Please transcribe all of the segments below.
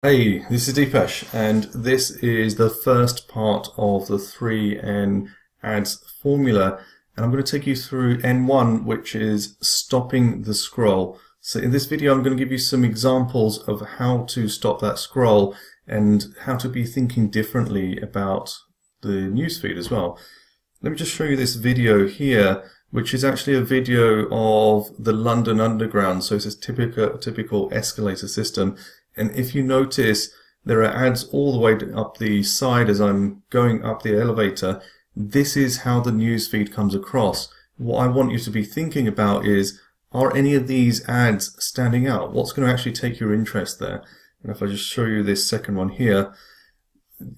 Hey, this is Deepesh, and this is the first part of the 3N ads formula. And I'm going to take you through N1, which is stopping the scroll. So in this video, I'm going to give you some examples of how to stop that scroll and how to be thinking differently about the newsfeed as well. Let me just show you this video here, which is actually a video of the London Underground. So it's a typical escalator system. And if you notice, there are ads all the way up the side as I'm going up the elevator. This is how the newsfeed comes across. What I want you to be thinking about is, are any of these ads standing out? What's going to actually take your interest there? And if I just show you this second one here,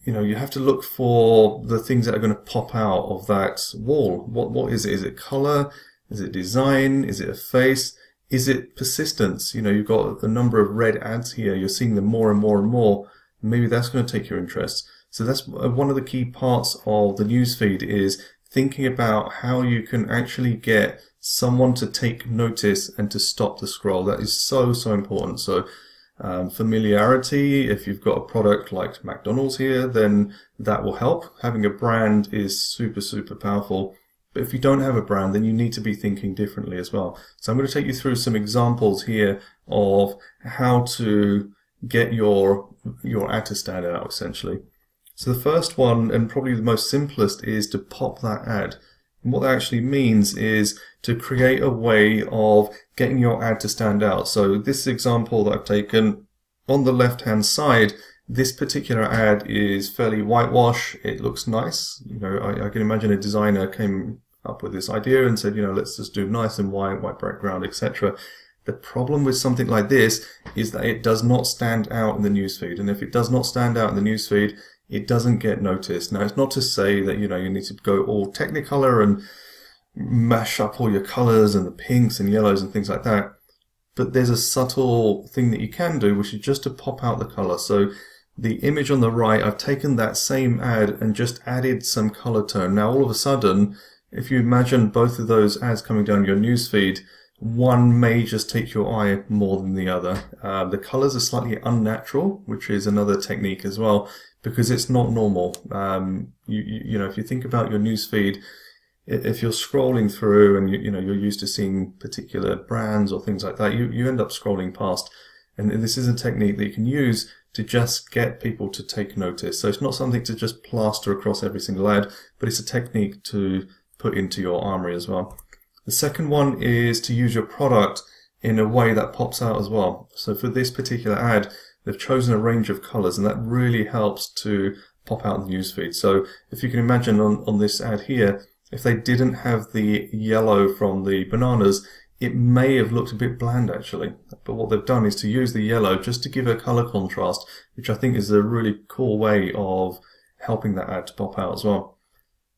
you have to look for the things that are going to pop out of that wall. What is it? Is it color? Is it design? Is it a face? Is it persistence? You've got a number of red ads here. You're seeing them more and more and more. Maybe that's going to take your interest. So that's one of the key parts of the newsfeed, is thinking about how you can actually get someone to take notice and to stop the scroll. That is so important. So familiarity, if you've got a product like McDonald's here, then that will help. Having a brand is super powerful. But if you don't have a brand, then you need to be thinking differently as well. So I'm going to take you through some examples here of how to get your ad to stand out, essentially. So the first one, and probably the most simplest, is to pop that ad. And what that actually means is to create a way of getting your ad to stand out. So this example that I've taken, on the left-hand side, this particular ad is fairly whitewash. It looks nice. I can imagine a designer came up with this idea and said, let's just do nice and white background, etc. The problem with something like this is that it does not stand out in the newsfeed. And if it does not stand out in the newsfeed, it doesn't get noticed. Now, it's not to say that, you need to go all Technicolor and mash up all your colors and the pinks and yellows and things like that. But there's a subtle thing that you can do, which is just to pop out the color. So the image on the right, I've taken that same ad and just added some color tone. Now, all of a sudden, if you imagine both of those ads coming down your newsfeed, one may just take your eye more than the other. The colors are slightly unnatural, which is another technique as well, because it's not normal. If you think about your newsfeed, if you're scrolling through and you're used to seeing particular brands or things like that, you end up scrolling past. And this is a technique that you can use to just get people to take notice. So it's not something to just plaster across every single ad, but it's a technique to put into your armory as well. The second one is to use your product in a way that pops out as well. So for this particular ad, they've chosen a range of colors, and that really helps to pop out in the newsfeed. So if you can imagine on this ad here, if they didn't have the yellow from the bananas, it may have looked a bit bland actually. But what they've done is to use the yellow just to give a color contrast, which I think is a really cool way of helping that ad to pop out as well.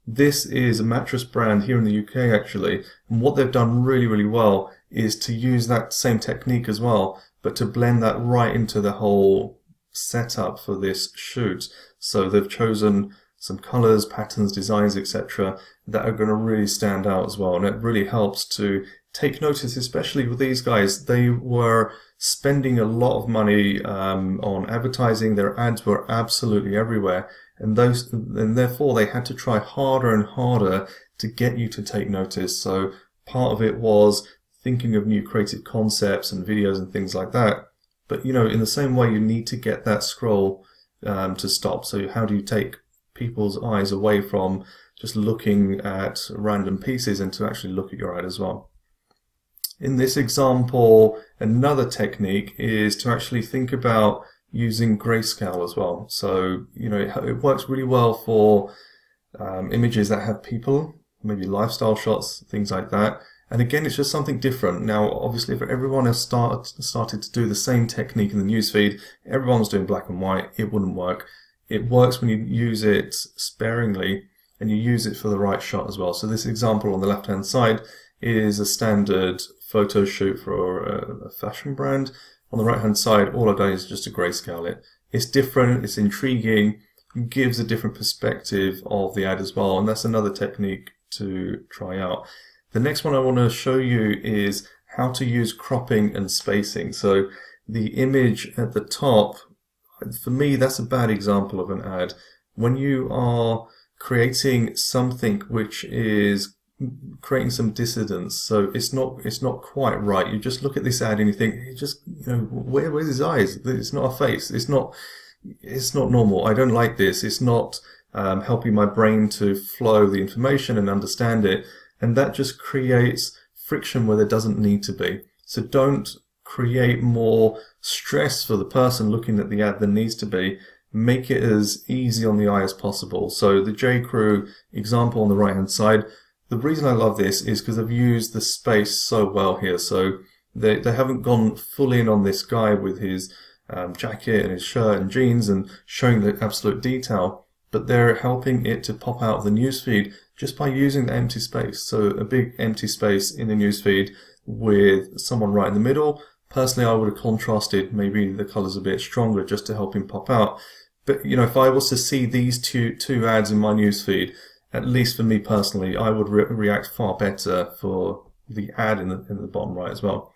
This is a mattress brand here in the UK actually, and what they've done really well is to use that same technique as well, but to blend that right into the whole setup for this shoot. So they've chosen some colors, patterns, designs, etc. that are going to really stand out as well, and it really helps to take notice, especially with these guys. They were spending a lot of money on advertising. Their ads were absolutely everywhere. And therefore they had to try harder and harder to get you to take notice. So part of it was thinking of new creative concepts and videos and things like that. But in the same way, you need to get that scroll to stop. So how do you take people's eyes away from just looking at random pieces and to actually look at your ad as well? In this example, another technique is to actually think about using grayscale as well. So, it works really well for images that have people, maybe lifestyle shots, things like that. And again, it's just something different. Now, obviously, if everyone has started to do the same technique in the newsfeed, everyone's doing black and white, it wouldn't work. It works when you use it sparingly and you use it for the right shot as well. So this example on the left-hand side is a standard photo shoot for a fashion brand. On the right-hand side, all I've done is just to grayscale it. It's different, it's intriguing, gives a different perspective of the ad as well, and that's another technique to try out. The next one I want to show you is how to use cropping and spacing. So the image at the top, for me, that's a bad example of an ad. When you are creating something which is creating some dissidence, so it's not quite right. You just look at this ad and you think, where's his eyes? It's not a face. It's not normal. I don't like this. It's not helping my brain to flow the information and understand it, and that just creates friction where there doesn't need to be. So don't create more stress for the person looking at the ad than needs to be. Make it as easy on the eye as possible. So the J. Crew example on the right hand side, the reason I love this is because I've used the space so well here. So they haven't gone full in on this guy with his jacket and his shirt and jeans and showing the absolute detail, but they're helping it to pop out of the newsfeed just by using the empty space. So a big empty space in the newsfeed with someone right in the middle. Personally, I would have contrasted maybe the colors a bit stronger just to help him pop out. But if I was to see these two ads in my newsfeed, at least for me personally, I would react far better for the ad in the bottom right as well.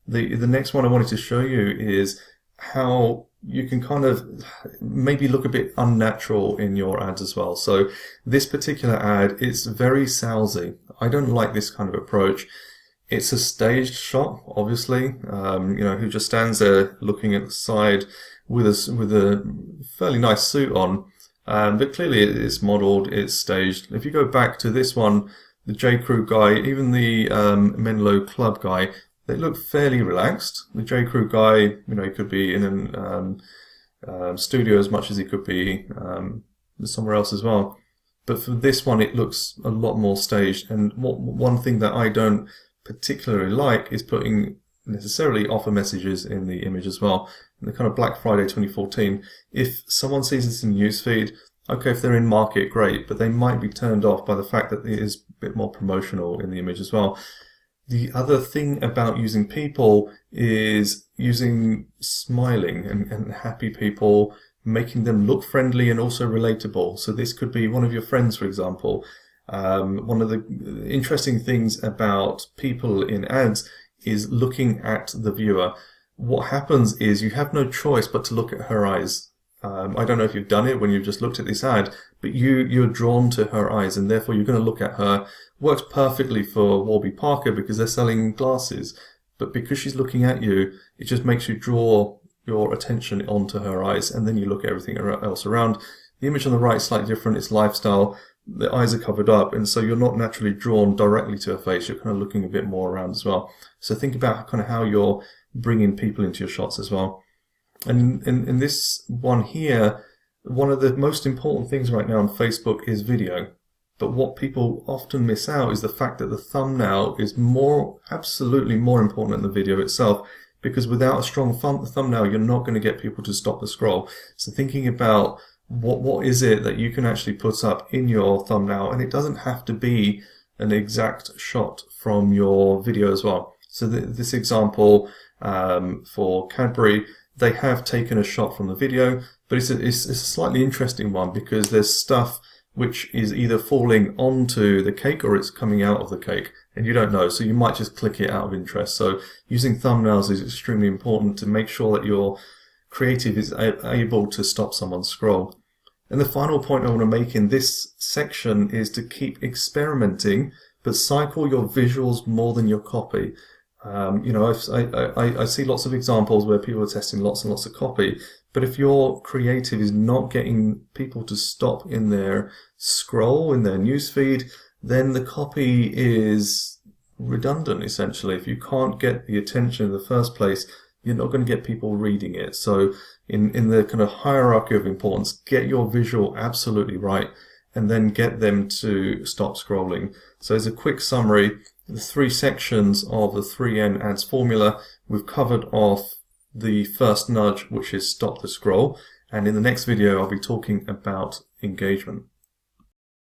The next one I wanted to show you is how you can kind of maybe look a bit unnatural in your ads as well. So this particular ad, it's very salesy. I don't like this kind of approach. It's a staged shot, obviously, who just stands there looking at the side with a fairly nice suit on. But clearly it's modeled, it's staged. If you go back to this one, the J. Crew guy, even the Menlo Club guy, they look fairly relaxed. The J. Crew guy, he could be in a studio as much as he could be somewhere else as well. But for this one, it looks a lot more staged. And one thing that I don't particularly like is putting necessarily offer messages in the image as well. In the kind of Black Friday 2014, if someone sees this in newsfeed, okay, if they're in market, great, but they might be turned off by the fact that it is a bit more promotional in the image as well. The other thing about using people is using smiling and happy people, making them look friendly and also relatable. So this could be one of your friends, for example. One of the interesting things about people in ads is looking at the viewer. What happens is you have no choice but to look at her eyes. I don't know if you've done it when you've just looked at this ad, but you're drawn to her eyes, and therefore you're going to look at her. Works perfectly for Warby Parker because they're selling glasses, but because she's looking at you, it just makes you draw your attention onto her eyes, and then you look at everything else around. The image on the right is slightly different. It's lifestyle. The eyes are covered up, and so you're not naturally drawn directly to her face. You're kind of looking a bit more around as well. So think about kind of how you're bringing people into your shots as well. And in this one here, one of the most important things right now on Facebook is video. But what people often miss out is the fact that the thumbnail is absolutely more important than the video itself, because without a strong thumbnail, you're not going to get people to stop the scroll. So thinking about what is it that you can actually put up in your thumbnail, and it doesn't have to be an exact shot from your video as well. So this example for Cadbury, they have taken a shot from the video, but it's a slightly interesting one because there's stuff which is either falling onto the cake or it's coming out of the cake, and you don't know, so you might just click it out of interest. So using thumbnails is extremely important to make sure that your creative is able to stop someone's scroll. And the final point I want to make in this section is to keep experimenting, but cycle your visuals more than your copy. I see lots of examples where people are testing lots and lots of copy, but if your creative is not getting people to stop in their scroll, in their newsfeed, then the copy is redundant, essentially. If you can't get the attention in the first place, you're not going to get people reading it. So in the kind of hierarchy of importance, get your visual absolutely right, and then get them to stop scrolling. So as a quick summary, the three sections of the 3N ads formula, we've covered off the first nudge, which is stop the scroll. And in the next video, I'll be talking about engagement.